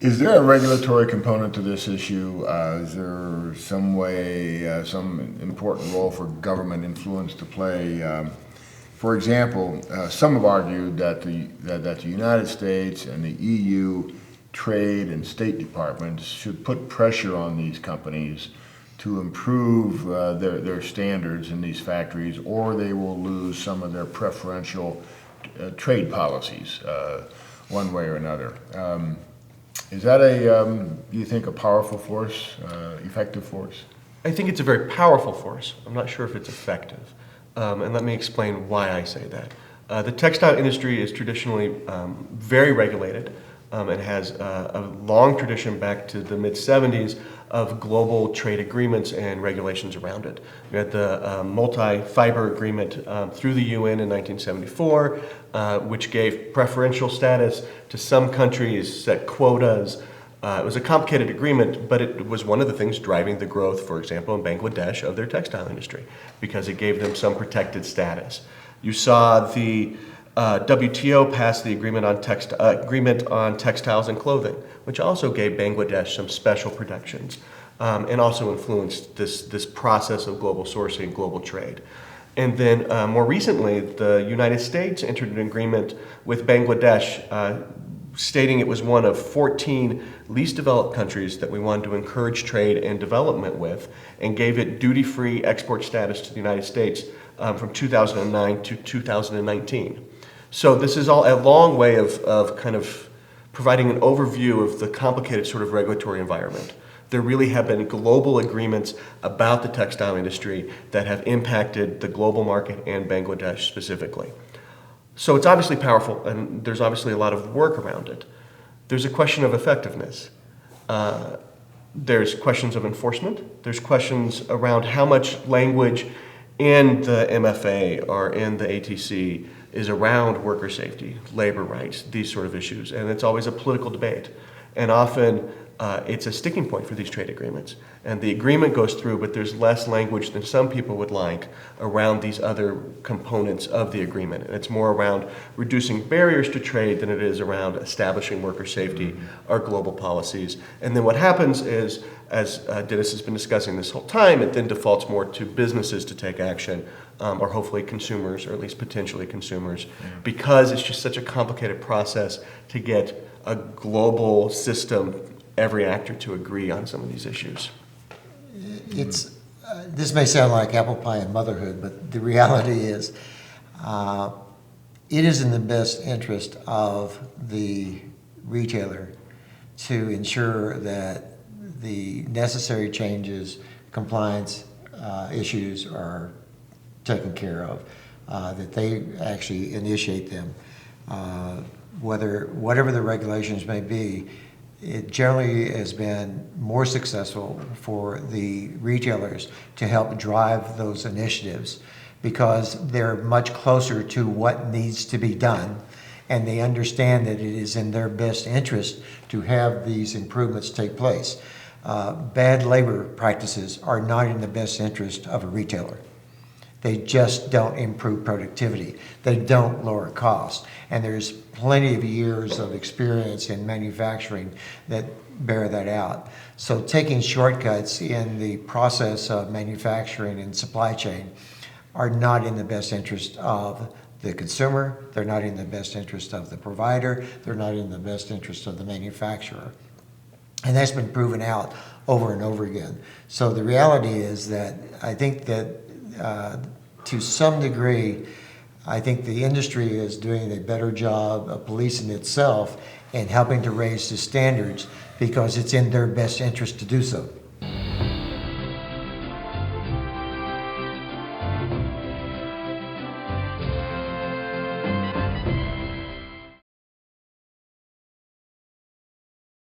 Is there a regulatory component to this issue? Is there some way, some important role for government influence to play? For example, some have argued that the United States and the EU trade and State departments should put pressure on these companies to improve their standards in these factories, or they will lose some of their preferential trade policies one way or another. Is that do you think, a powerful force, effective force? I think it's a very powerful force. I'm not sure if it's effective. And let me explain why I say that. The textile industry is traditionally very regulated and has a long tradition back to the mid-70s of global trade agreements and regulations around it. We had the multi-fiber agreement through the UN in 1974, which gave preferential status to some countries, set quotas. It was a complicated agreement, but it was one of the things driving the growth, for example, in Bangladesh of their textile industry, because it gave them some protected status. You saw the WTO passed the agreement on textiles and clothing, which also gave Bangladesh some special protections and also influenced this process of global sourcing, global trade. And then more recently, the United States entered an agreement with Bangladesh stating it was one of 14 least developed countries that we wanted to encourage trade and development with, and gave it duty-free export status to the United States from 2009 to 2019. So this is all a long way of kind of providing an overview of the complicated sort of regulatory environment. There really have been global agreements about the textile industry that have impacted the global market and Bangladesh specifically. So it's obviously powerful, and there's obviously a lot of work around it. There's a question of effectiveness. There's questions of enforcement. There's questions around how much language in the MFA or in the ATC is around worker safety, labor rights, these sort of issues. And it's always a political debate. And often it's a sticking point for these trade agreements. And the agreement goes through, but there's less language than some people would like around these other components of the agreement. And it's more around reducing barriers to trade than it is around establishing worker safety or global policies. And then what happens is, as Dennis has been discussing this whole time, it then defaults more to businesses to take action, or hopefully consumers, or at least potentially consumers, because it's just such a complicated process to get a global system, every actor to agree on some of these issues. It's this may sound like apple pie and motherhood, but the reality is it is in the best interest of the retailer to ensure that the necessary changes, compliance issues are taken care of, that they actually initiate them. Whatever the regulations may be, it generally has been more successful for the retailers to help drive those initiatives because they're much closer to what needs to be done, and they understand that it is in their best interest to have these improvements take place. Bad labor practices are not in the best interest of a retailer. They just don't improve productivity. They don't lower costs. And there's plenty of years of experience in manufacturing that bear that out. So taking shortcuts in the process of manufacturing and supply chain are not in the best interest of the consumer. They're not in the best interest of the provider. They're not in the best interest of the manufacturer. And that's been proven out over and over again. So the reality is that I think that to some degree, I think the industry is doing a better job of policing itself and helping to raise the standards because it's in their best interest to do so.